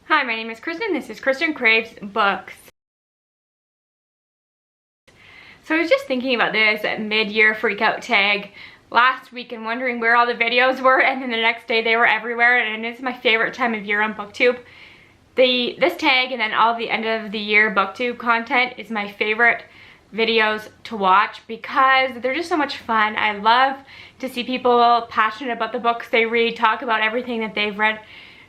Hi, my name is Kristin. This is Kristin Kraves Books. So I was just thinking about this mid-year freakout tag last week and wondering where all the videos were, and then the next day they were everywhere, and it's my favorite time of year on BookTube. This tag and then all the end of the year BookTube content is my favorite videos to watch because they're just so much fun. I love to see people passionate about the books they read, talk about everything that they've read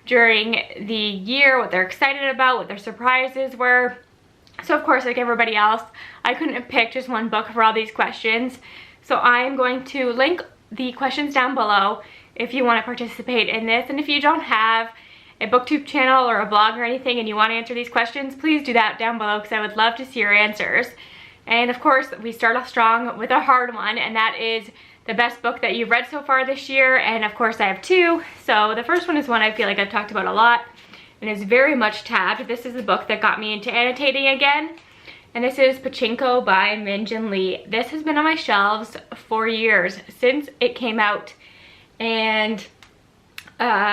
during the year, what they're excited about, what their surprises were. So of course, like everybody else, I couldn't have picked just one book for all these questions. So I'm going to link the questions down below if you want to participate in this. And if you don't have a BookTube channel or a blog or anything and you want to answer these questions, please do that down below because I would love to see your answers. And of course, we start off strong with a hard one, and that is the best book that you've read so far this year. And of course I have two. So the first one is one I feel like I've talked about a lot and is very much tabbed. This is the book that got me into annotating again. And this is Pachinko by Min-Jin Lee. This has been on my shelves for years, since it came out. And it's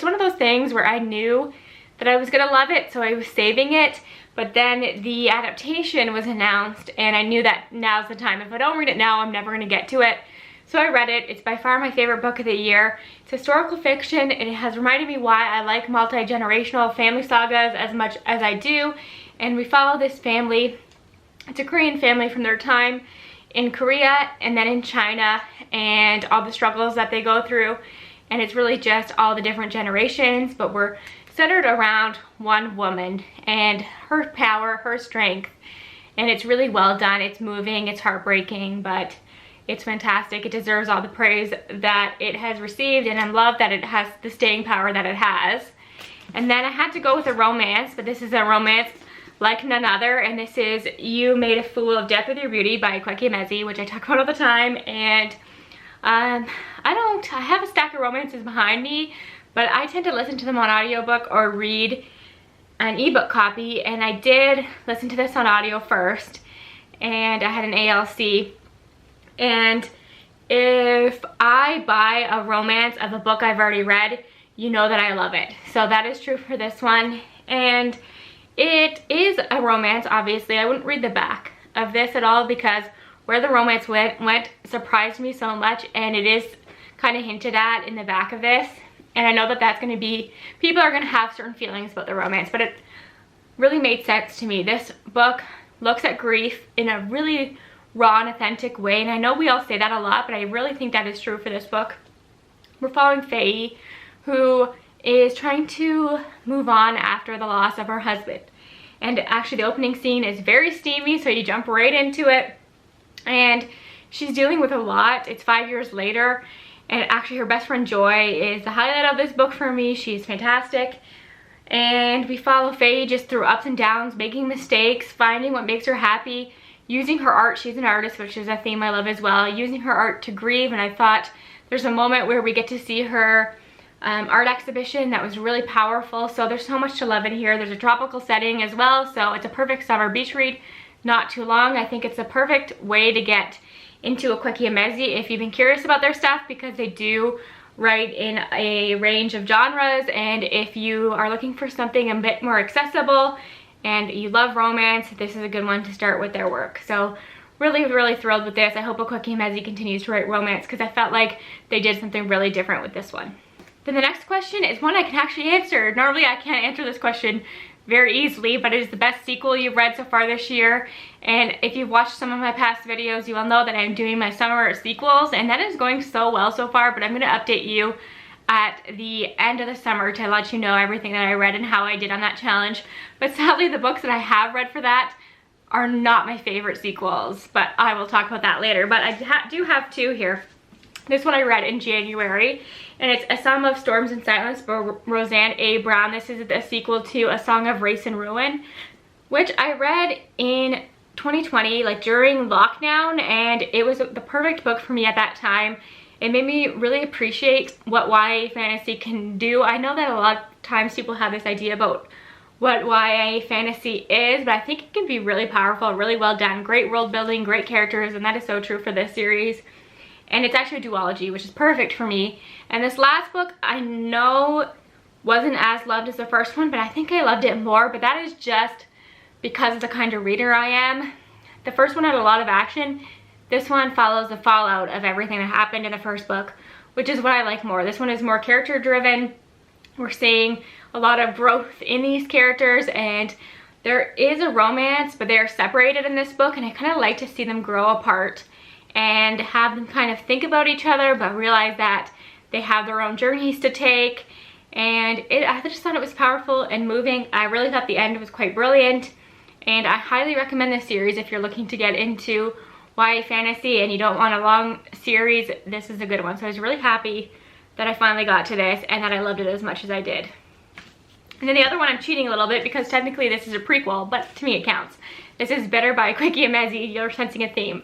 one of those things where I knew that I was gonna love it, so I was saving it. But then the adaptation was announced and I knew that now's the time. If I don't read it now, I'm never gonna get to it. So I read it. It's by far my favorite book of the year. It's historical fiction and it has reminded me why I like multi-generational family sagas as much as I do. And we follow this family. It's a Korean family from their time in Korea and then in China, and all the struggles that they go through. And it's really just all the different generations, but we're centered around one woman and her power, her strength. And it's really well done. It's moving, it's heartbreaking, but it's fantastic. It deserves all the praise that it has received, and I love that it has the staying power that it has. And then I had to go with a romance, but this is a romance like none other, and this is You Made a Fool of Death with Your Beauty by Prequel, which I talk about all the time. And I have a stack of romances behind me, but I tend to listen to them on audiobook or read an ebook copy, and I did listen to this on audio first, and I had an ALC. And if I buy a romance of a book I've already read, you know that I love it. So that is true for this one. And it is a romance, obviously. I wouldn't read the back of this at all because where the romance went surprised me so much, and it is kind of hinted at in the back of this. And I know that that's going to be, people are going to have certain feelings about the romance, but it really made sense to me. This book looks at grief in a really raw and authentic way, and I know we all say that a lot, but I really think that is true for this book. We're following Faye, who is trying to move on after the loss of her husband. And actually the opening scene is very steamy, so you jump right into it. And she's dealing with a lot. It's 5 years later. And actually her best friend Joy is the highlight of this book for me. She's fantastic. And we follow Faye just through ups and downs, making mistakes, finding what makes her happy, using her art. She's an artist, which is a theme I love as well. Using her art to grieve. And I thought there's a moment where we get to see her art exhibition that was really powerful. So there's so much to love in here. There's a tropical setting as well. So it's a perfect summer beach read. Not too long. I think it's a perfect way to get into a Prequel if you've been curious about their stuff, because they do write in a range of genres. And if you are looking for something a bit more accessible and you love romance, this is a good one to start with their work. So really thrilled with this. I hope Prequel continues to write romance because I felt like they did something really different with this one. Then the next question is one I can actually answer. Normally I can't answer this question very easily, but it is the best sequel you've read so far this year. And if you've watched some of my past videos, you will know that I'm doing my summer sequels, and that is going so well so far. But I'm going to update you at the end of the summer to let you know everything that I read and how I did on that challenge. But sadly, the books that I have read for that are not my favorite sequels, but I will talk about that later. But I do have two here. This one I read in January, and it's A Sum of Storms and Silence by Roseanne A. Brown. This is the sequel to A Song of Race and Ruin, which I read in 2020, like during lockdown, and it was the perfect book for me at that time. It made me really appreciate what YA fantasy can do. I know that a lot of times people have this idea about what YA fantasy is, but I think it can be really powerful, really well done, great world building, great characters, and that is so true for this series. And it's actually a duology, which is perfect for me. And this last book, I know wasn't as loved as the first one, but I think I loved it more, but that is just because of the kind of reader I am. The first one had a lot of action. This one follows the fallout of everything that happened in the first book, which is what I like more. This one is more character driven. We're seeing a lot of growth in these characters, and there is a romance, but they are separated in this book, and I kind of like to see them grow apart and have them kind of think about each other, but realize that they have their own journeys to take. And I just thought it was powerful and moving. I really thought the end was quite brilliant, and I highly recommend this series if you're looking to get into YA fantasy and you don't want a long series. This is a good one. So I was really happy that I finally got to this and that I loved it as much as I did. And then the other one, I'm cheating a little bit because technically this is a prequel, but to me it counts. This is Bitter by Quickie and Mezzi. You're sensing a theme.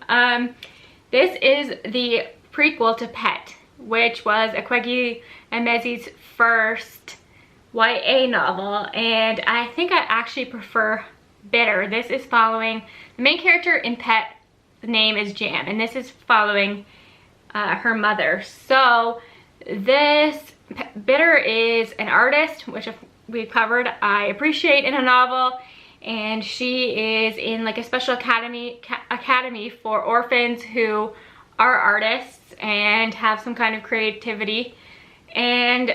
This is the prequel to Pet, which was a Quickie and Mezzi's first YA novel, and I think I actually prefer Bitter. This is following the main character in Pet. The name is Jam, and this is following her mother. So this Bitter is an artist, which we've covered, I appreciate in a novel, and she is in like a special academy for orphans who are artists and have some kind of creativity. And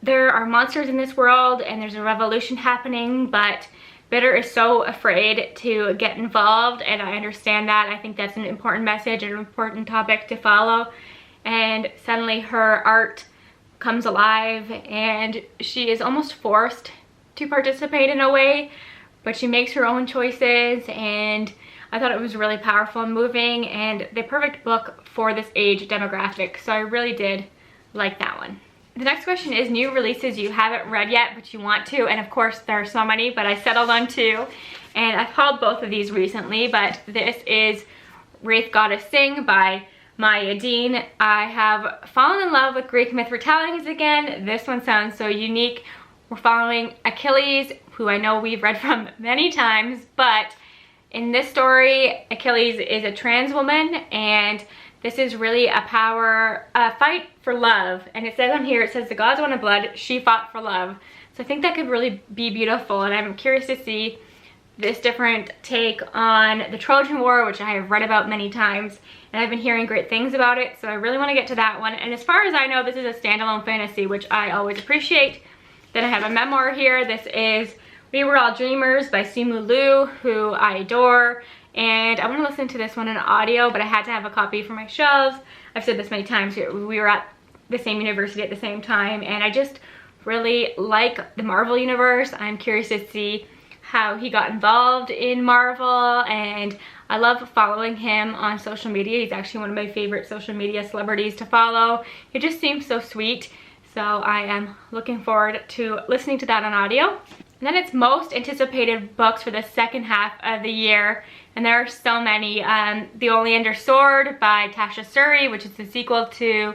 there are monsters in this world, and there's a revolution happening, but Bitter is so afraid to get involved, and I understand that. I think that's an important message and an important topic to follow. And suddenly her art comes alive, and she is almost forced to participate in a way, but she makes her own choices, and I thought it was really powerful and moving, and the perfect book for this age demographic. So I really did like that one. The next question is new releases you haven't read yet but you want to, and of course there are so many, but I settled on two, and I've hauled both of these recently. But this is Wraith Goddess Sing by Maya Dean. I have fallen in love with Greek myth retellings again. This one sounds so unique. We're following Achilles, who I know we've read from many times, but in this story Achilles is a trans woman, and this is really a fight for love. And it says on here, it says the gods wanted blood, she fought for love. So I think that could really be beautiful, and I'm curious to see this different take on the Trojan War, which I have read about many times, and I've been hearing great things about it, so I really want to get to that one. And as far as I know, this is a standalone fantasy, which I always appreciate. Then I have a memoir here. This is We Were All Dreamers by Simu Liu, who I adore. And I want to listen to this one in audio, but I had to have a copy for my shelves. I've said this many times here. We were at the same university at the same time, and I just really like the Marvel universe. I'm curious to see how he got involved in Marvel, and I love following him on social media. He's actually one of my favorite social media celebrities to follow. He just seems so sweet. So I am looking forward to listening to that on audio. And then it's most anticipated books for the second half of the year, and there are so many. The Oleander Sword by Tasha Suri, which is the sequel to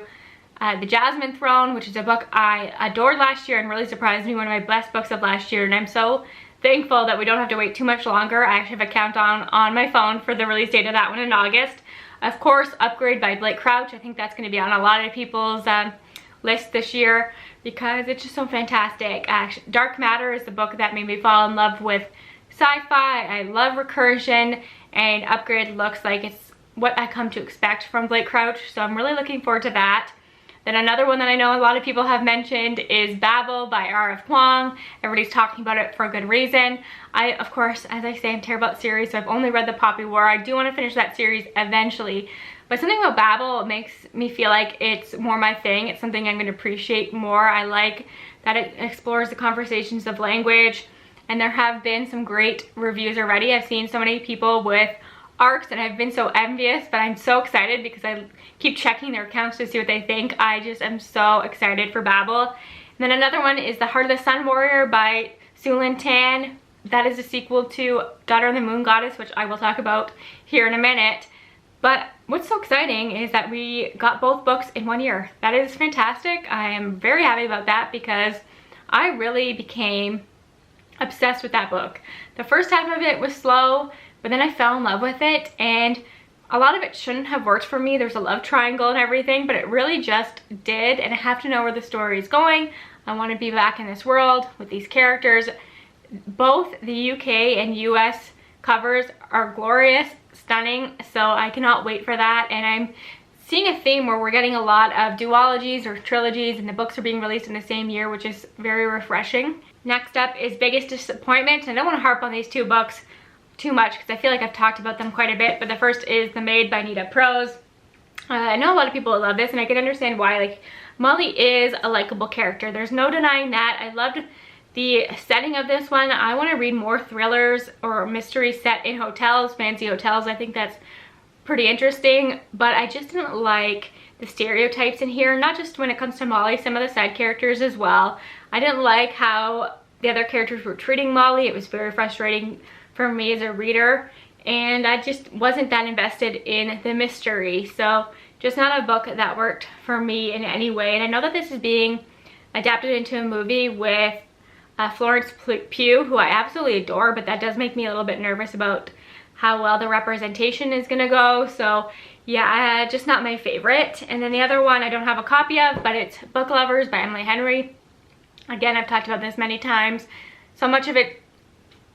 The Jasmine Throne, which is a book I adored last year and really surprised me, one of my best books of last year, and I'm so thankful that we don't have to wait too much longer. I actually have a countdown on my phone for the release date of that one in August. Of course, Upgrade by Blake Crouch. I think that's going to be on a lot of people's list this year because it's just so fantastic. Dark Matter is the book that made me fall in love with sci-fi. I love recursion, and Upgrade looks like it's what I come to expect from Blake Crouch, so I'm really looking forward to that. Then another one that I know a lot of people have mentioned is Babel by R.F. Kuang. Everybody's talking about it for a good reason. I, of course, as I say, I'm terrible at series, so I've only read The Poppy War. I do want to finish that series eventually. But something about Babel makes me feel like it's more my thing. It's something I'm going to appreciate more. I like that it explores the conversations of language, and there have been some great reviews already. I've seen so many people with arcs, and I've been so envious, but I'm so excited because I keep checking their accounts to see what they think. I just am so excited for Babel. And then another one is The Heart of the Sun Warrior by Sulin Tan. That is a sequel to Daughter of the Moon Goddess, which I will talk about here in a minute. But what's so exciting is that we got both books in 1 year. That is fantastic. I am very happy about that because I really became obsessed with that book. The first half of it was slow, but then I fell in love with it, and a lot of it shouldn't have worked for me. There's a love triangle and everything, but it really just did, and I have to know where the story is going. I want to be back in this world with these characters. Both the UK and US covers are glorious, stunning, so I cannot wait for that. And I'm seeing a theme where we're getting a lot of duologies or trilogies, and the books are being released in the same year, which is very refreshing. Next up is Biggest Disappointment. I don't want to harp on these two books too much because I feel like I've talked about them quite a bit, but the first is The Maid by Nita Prose. I know a lot of people love this, and I can understand why. Like, Molly is a likable character. There's no denying that. I loved the setting of this one. I want to read more thrillers or mysteries set in hotels, fancy hotels. I think that's pretty interesting, but I just didn't like the stereotypes in here, not just when it comes to Molly, some of the side characters as well. I didn't like how the other characters were treating Molly. It was very frustrating for me as a reader, and I just wasn't that invested in the mystery. So just not a book that worked for me in any way. And I know that this is being adapted into a movie with Florence Pugh, who I absolutely adore, but that does make me a little bit nervous about how well the representation is gonna go. So yeah, just not my favorite. And then the other one I don't have a copy of, but it's Book Lovers by Emily Henry. Again, I've talked about this many times. So much of it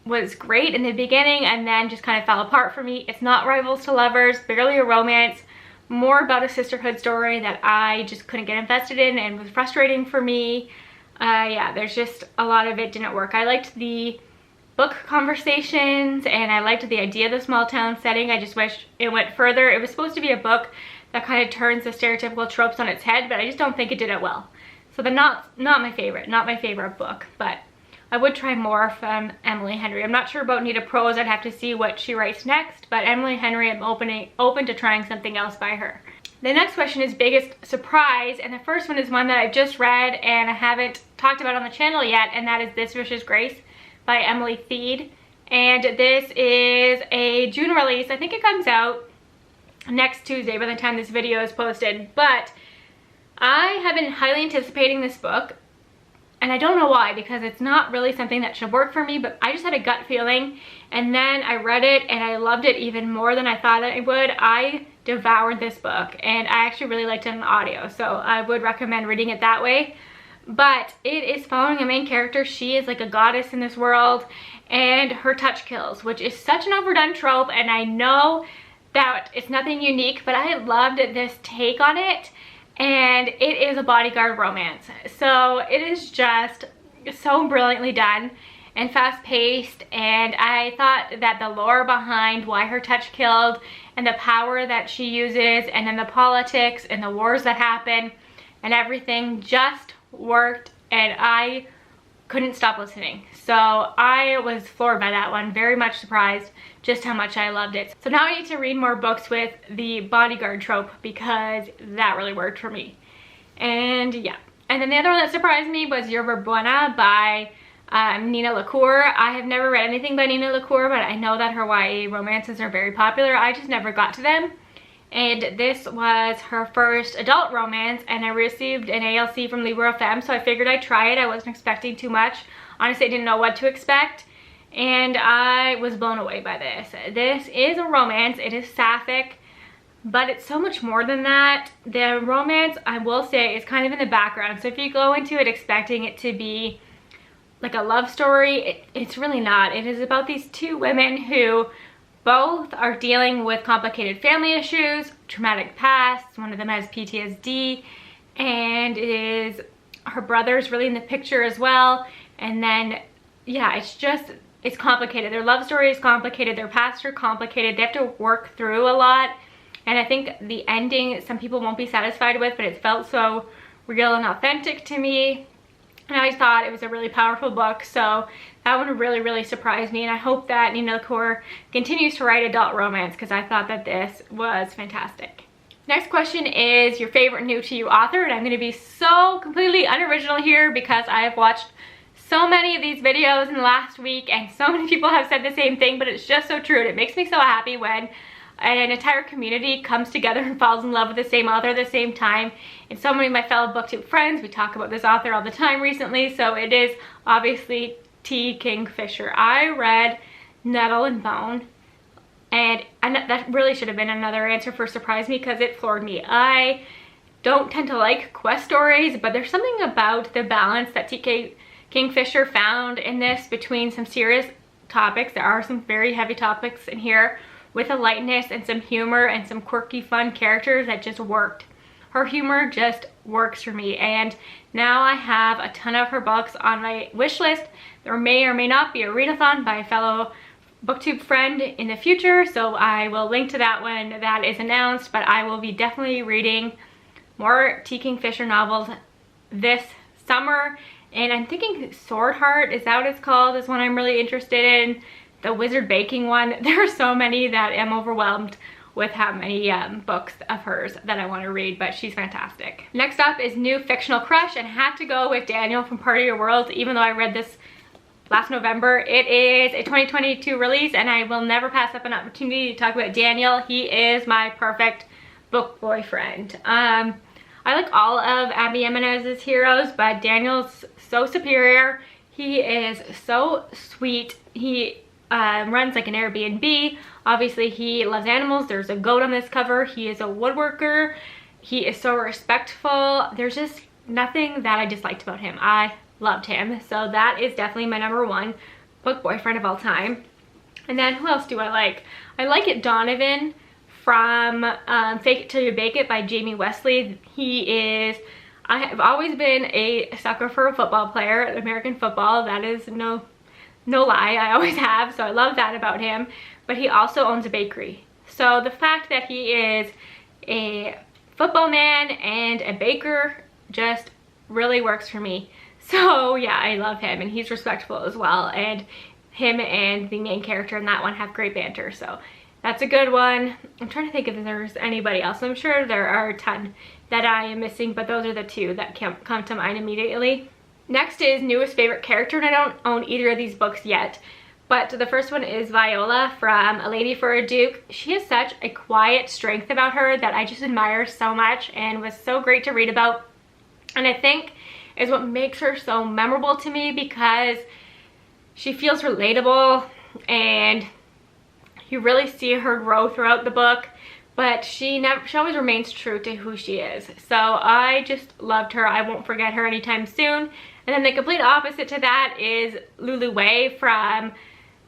was great in the beginning and then just kind of fell apart for me. It's not rivals to lovers, barely a romance, more about a sisterhood story that I just couldn't get invested in and was frustrating for me. Yeah, there's just a lot of it didn't work. I liked the book conversations and I liked the idea of the small town setting. I just wish it went further. It was supposed to be a book that kind of turns the stereotypical tropes on its head, but I just don't think it did it well. So not my favorite book, but I would try more from Emily Henry. I'm not sure about Nita Prose. I'd have to see what she writes next, but Emily Henry, I'm open to trying something else by her. The next question is Biggest Surprise, and the first one is one that I've just read and I haven't talked about on the channel yet, and that is This Vicious Grace by Emily Thied. And this is a June release. I think it comes out next Tuesday by the time this video is posted, but I have been highly anticipating this book. And I don't know why, because it's not really something that should work for me, but I just had a gut feeling. And then I read it and I loved it even more than I thought I would. I devoured this book and I actually really liked it in audio. So I would recommend reading it that way. But it is following a main character. She is like a goddess in this world and her touch kills, which is such an overdone trope. And I know that it's nothing unique, but I loved this take on it. And it is a bodyguard romance. So it is just so brilliantly done and fast-paced, and I thought that the lore behind why her touch killed and the power that she uses and then the politics and the wars that happen and everything just worked, and I couldn't stop listening. So I was floored by that one, very much surprised just how much I loved it. So now I need to read more books with the bodyguard trope because that really worked for me. And yeah. And then the other one that surprised me was Yerba Buena by Nina LaCour. I have never read anything by Nina LaCour, but I know that her YA romances are very popular. I just never got to them. And this was her first adult romance, and I received an ALC from Libro FM, so I figured I'd try it. I wasn't expecting too much. Honestly, I didn't know what to expect, and I was blown away by this. This is a romance. It is sapphic, but it's so much more than that. The romance, I will say, is kind of in the background. So if you go into it expecting it to be like a love story, it's really not. It is about these two women who both are dealing with complicated family issues, traumatic pasts. One of them has PTSD, and it is her brother's really in the picture as well. And then, yeah, it's complicated. Their love story is complicated. Their pasts are complicated. They have to work through a lot. And I think the ending, some people won't be satisfied with, but it felt so real and authentic to me. And I thought it was a really powerful book, so that one really, really surprised me. And I hope that Nina LaCour continues to write adult romance, because I thought that this was fantastic. Next question is your favorite new to you author, and I'm going to be so completely unoriginal here because I have watched so many of these videos in the last week, and so many people have said the same thing, but it's just so true, and it makes me so happy when an entire community comes together and falls in love with the same author at the same time. And so many of my fellow booktube friends, we talk about this author all the time recently, so it is obviously T. Kingfisher. I read Nettle and Bone, and that really should have been another answer for Surprise Me, because it floored me. I don't tend to like quest stories, but there's something about the balance that TK Kingfisher found in this between some serious topics. There are some very heavy topics in here with a lightness and some humor and some quirky, fun characters that just worked. Her humor just works for me, and now I have a ton of her books on my wish list. There may or may not be a readathon by a fellow booktube friend in the future, so I will link to that when that is announced, but I will be definitely reading more T. Kingfisher novels this summer. And I'm thinking Sword Heart, is that what it's called, is one I'm really interested in. The Wizard Baking one. There are so many that I'm overwhelmed with how many books of hers that I want to read, but she's fantastic. Next up is new fictional crush, and I had to go with Daniel from Part of Your World, even though I read this last November. It is a 2022 release, and I will never pass up an opportunity to talk about Daniel. He is my perfect book boyfriend. I like all of Abby Jimenez's heroes, but Daniel's so superior. He is so sweet. He runs like an Airbnb. Obviously, he loves animals. There's a goat on this cover. He is a woodworker. He is so respectful. There's just nothing that I disliked about him. I loved him. So that is definitely my #1 book boyfriend of all time. And then who else do I like? I like it Donovan from Fake It Till You Bake It by Jamie Wesley. I have always been a sucker for a football player, American football. That is no lie, I always have, so I love that about him. But he also owns a bakery. So the fact that he is a football man and a baker just really works for me. So yeah, I love him, and he's respectful as well. And him and the main character in that one have great banter, so that's a good one. I'm trying to think if there's anybody else. I'm sure there are a ton that I am missing, but those are the two that come to mind immediately. Next is newest favorite character, and I don't own either of these books yet, but the first one is Viola from A Lady for a Duke. She has such a quiet strength about her that I just admire so much and was so great to read about, and I think is what makes her so memorable to me, because she feels relatable and you really see her grow throughout the book, but she always remains true to who she is. So I just loved her. I won't forget her anytime soon. And then the complete opposite to that is Lulu Wei from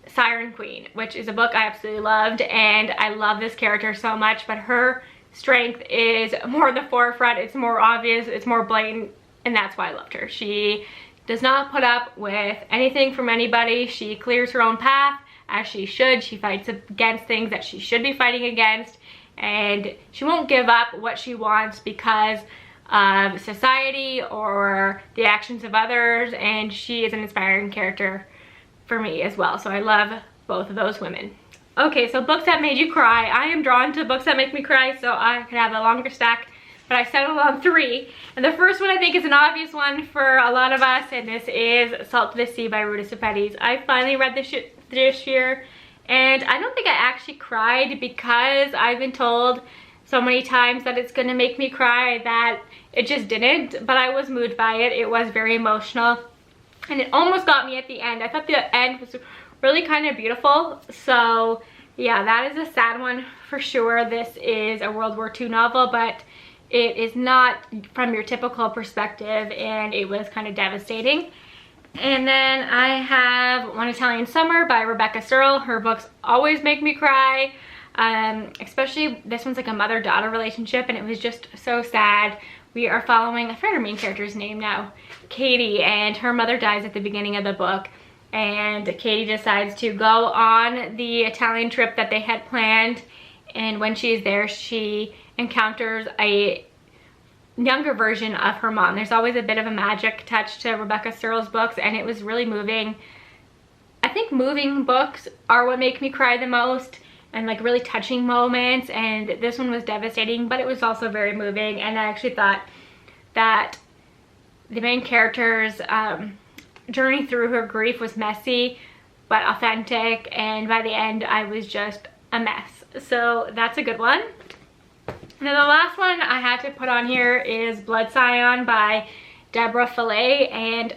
Siren Queen, which is a book I absolutely loved, and I love this character so much, but her strength is more in the forefront. It's more obvious, it's more blatant, and that's why I loved her. She does not put up with anything from anybody. She clears her own path, as she should. She fights against things that she should be fighting against, and she won't give up what she wants because of society or the actions of others, and she is an inspiring character for me as well. So I love both of those women. Okay, so books that made you cry. I am drawn to books that make me cry, so I could have a longer stack, but I settled on 3. And the first one I think is an obvious one for a lot of us, and this is Salt to the Sea by Ruta Sepetys. I finally read this year, and I don't think I actually cried because I've been told so many times that it's gonna make me cry that it just didn't, but I was moved by it. It was very emotional, and it almost got me at the end. I thought the end was really kind of beautiful. So yeah, that is a sad one for sure. This is a World War II novel, but it is not from your typical perspective, and it was kind of devastating. And then I have One Italian Summer by Rebecca Searle. Her books always make me cry, especially this one's like a mother-daughter relationship, and it was just so sad. We are following, I forget her main character's name now, Katie, and her mother dies at the beginning of the book, and Katie decides to go on the Italian trip that they had planned, and when she's there, she encounters a younger version of her mom. There's always a bit of a magic touch to Rebecca Searle's books, and it was really moving. I think moving books are what make me cry the most, and like really touching moments, and this one was devastating, but it was also very moving. And I actually thought that the main character's journey through her grief was messy but authentic, and by the end I was just a mess. So that's a good one. And then the last one I had to put on here is Blood Scion by Deborah Fillet, and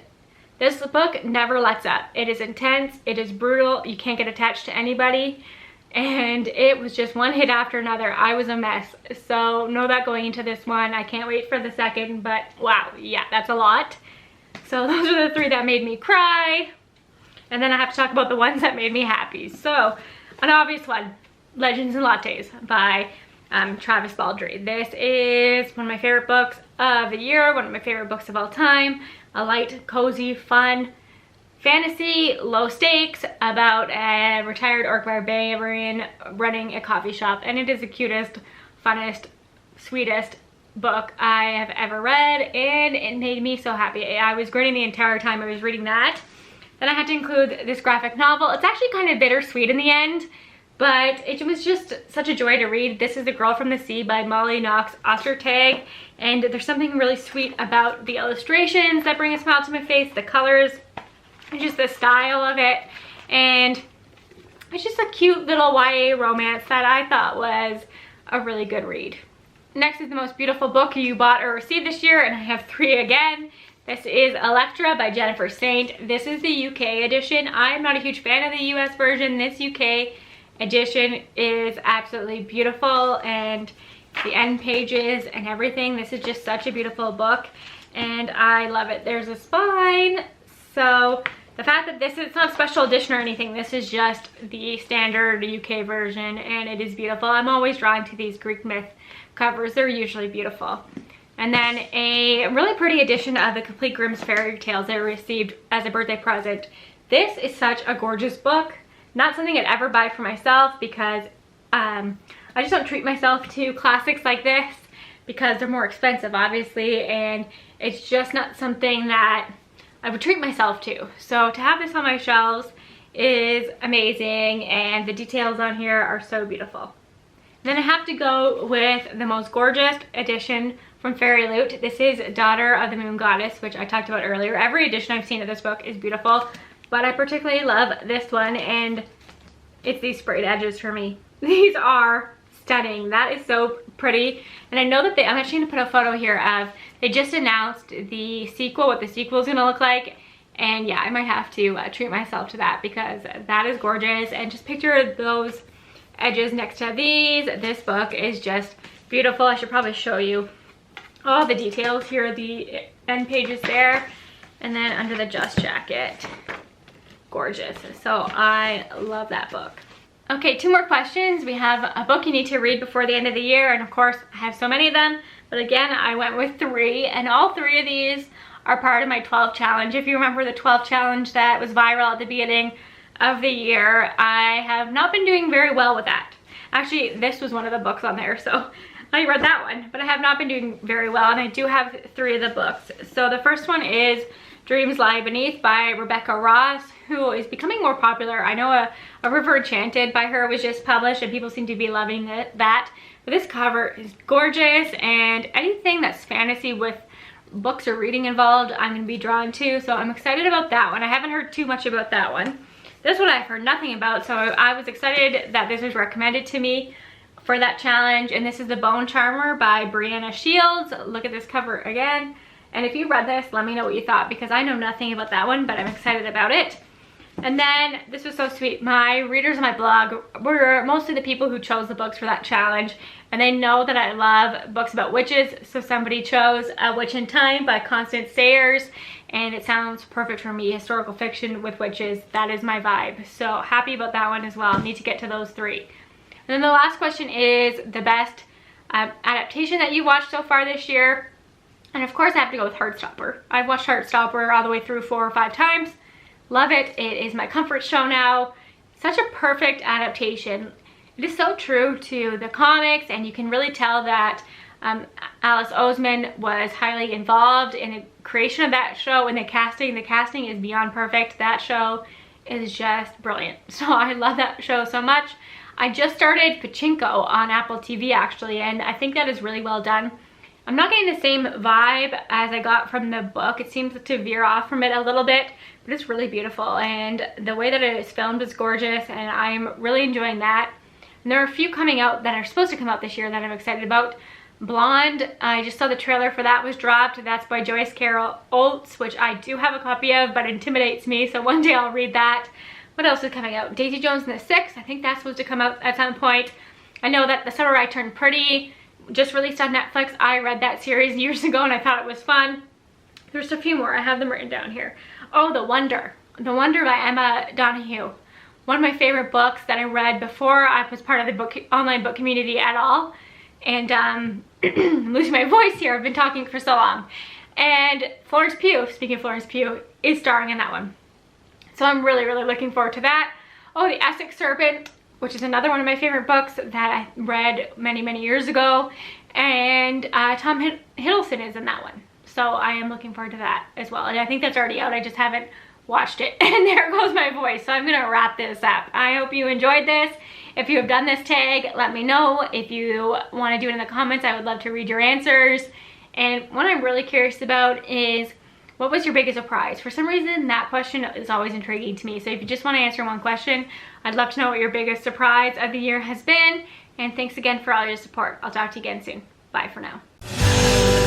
this book never lets up. It is intense, it is brutal, you can't get attached to anybody, and it was just one hit after another. I was a mess. So know that going into this one. I can't wait for the second, but wow, yeah, that's a lot. So those are the 3 that made me cry. And then I have to talk about the ones that made me happy. So an obvious one, Legends and Lattes by Travis Baldree. This is one of my favorite books of the year, one of my favorite books of all time. A light, cozy, fun fantasy, low stakes, about a retired orc barbarian running a coffee shop, and it is the cutest, funnest, sweetest book I have ever read, and it made me so happy. I was grinning the entire time I was reading that. Then I had to include this graphic novel. It's actually kind of bittersweet in the end, but it was just such a joy to read. This is The Girl from the Sea by Molly Knox Ostertag, and there's something really sweet about the illustrations that bring a smile to my face, the colors, just the style of it, and it's just a cute little YA romance that I thought was a really good read. Next is the most beautiful book you bought or received this year, and I have 3 again. This is Electra by Jennifer Saint. This is the UK edition. I'm not a huge fan of the US version. This UK edition is absolutely beautiful, and the end pages and everything. This is just such a beautiful book, and I love it. There's a spine. So the fact that this is not a special edition or anything, this is just the standard UK version, and it is beautiful. I'm always drawn to these Greek myth covers. They're usually beautiful. And then a really pretty edition of the Complete Grimm's Fairy Tales I received as a birthday present. This is such a gorgeous book. Not something I'd ever buy for myself because I just don't treat myself to classics like this because they're more expensive, obviously, and it's just not something that I would treat myself to. So to have this on my shelves is amazing, and the details on here are so beautiful. And then I have to go with the most gorgeous edition from Fairy Loot. This is Daughter of the Moon Goddess, which I talked about earlier. Every edition I've seen of this book is beautiful, but I particularly love this one, and it's these sprayed edges for me. These are stunning. That is so pretty. And I know that I'm actually gonna put a photo here of, they just announced the sequel, what the sequel is gonna look like. And yeah, I might have to treat myself to that because that is gorgeous. And just picture those edges next to these. This book is just beautiful. I should probably show you all the details. Here are the end pages there. And then under the Just Jacket. Gorgeous. So I love that book. Okay, 2 more questions. We have a book you need to read before the end of the year, and of course I have so many of them, but again I went with 3, and all 3 of these are part of my 12 challenge. If you remember the 12 challenge that was viral at the beginning of the year, I have not been doing very well with that. Actually, this was one of the books on there, so I read that one, but I have not been doing very well, and I do have 3 of the books. So the first one is Dreams Lie Beneath by Rebecca Ross, who is becoming more popular. I know a River Enchanted by her was just published, and people seem to be loving that. But this cover is gorgeous, and anything that's fantasy with books or reading involved, I'm going to be drawn to. So I'm excited about that one. I haven't heard too much about that one. This one I've heard nothing about, so I was excited that this was recommended to me for that challenge. And this is The Bone Charmer by Brianna Shields. Look at this cover again. And if you read this, let me know what you thought, because I know nothing about that one, but I'm excited about it. And then, this was so sweet, my readers on my blog were mostly the people who chose the books for that challenge, and they know that I love books about witches, so somebody chose A Witch in Time by Constance Sayers, and it sounds perfect for me. Historical fiction with witches, that is my vibe. So happy about that one as well. Need to get to those 3. And then the last question is the best adaptation that you watched so far this year. And of course I have to go with Heartstopper. I've watched Heartstopper all the way through 4 or 5 times. Love it. It is my comfort show now. Such a perfect adaptation. It is so true to the comics, and you can really tell that Alice Oseman was highly involved in the creation of that show, and the casting is beyond perfect. That show is just brilliant. So I love that show so much. I just started Pachinko on Apple TV actually, and I think that is really well done. I'm not getting the same vibe as I got from the book. It seems to veer off from it a little bit, but it's really beautiful, and the way that it is filmed is gorgeous, and I'm really enjoying that. And there are a few coming out that are supposed to come out this year that I'm excited about. Blonde, I just saw the trailer for that was dropped. That's by Joyce Carol Oates, which I do have a copy of, but it intimidates me, so one day I'll read that. What else is coming out? Daisy Jones and the Six. I think that's supposed to come out at some point. I know that The Summer I Turned Pretty just released on Netflix. I read that series years ago and I thought it was fun. There's a few more. I have them written down here. Oh, The Wonder. The Wonder by Emma Donoghue. One of my favorite books that I read before I was part of the online book community at all. And I'm losing my voice here. I've been talking for so long. And Florence Pugh, speaking of Florence Pugh, is starring in that one. So I'm really, really looking forward to that. Oh, The Essex Serpent, which is another one of my favorite books that I read many, many years ago. And Tom Hiddleston is in that one. So I am looking forward to that as well. And I think that's already out. I just haven't watched it. And there goes my voice. So I'm going to wrap this up. I hope you enjoyed this. If you have done this tag, let me know. If you want to do it in the comments, I would love to read your answers. And what I'm really curious about is, what was your biggest surprise? For some reason, that question is always intriguing to me. So if you just want to answer one question, I'd love to know what your biggest surprise of the year has been. And thanks again for all your support. I'll talk to you again soon. Bye for now.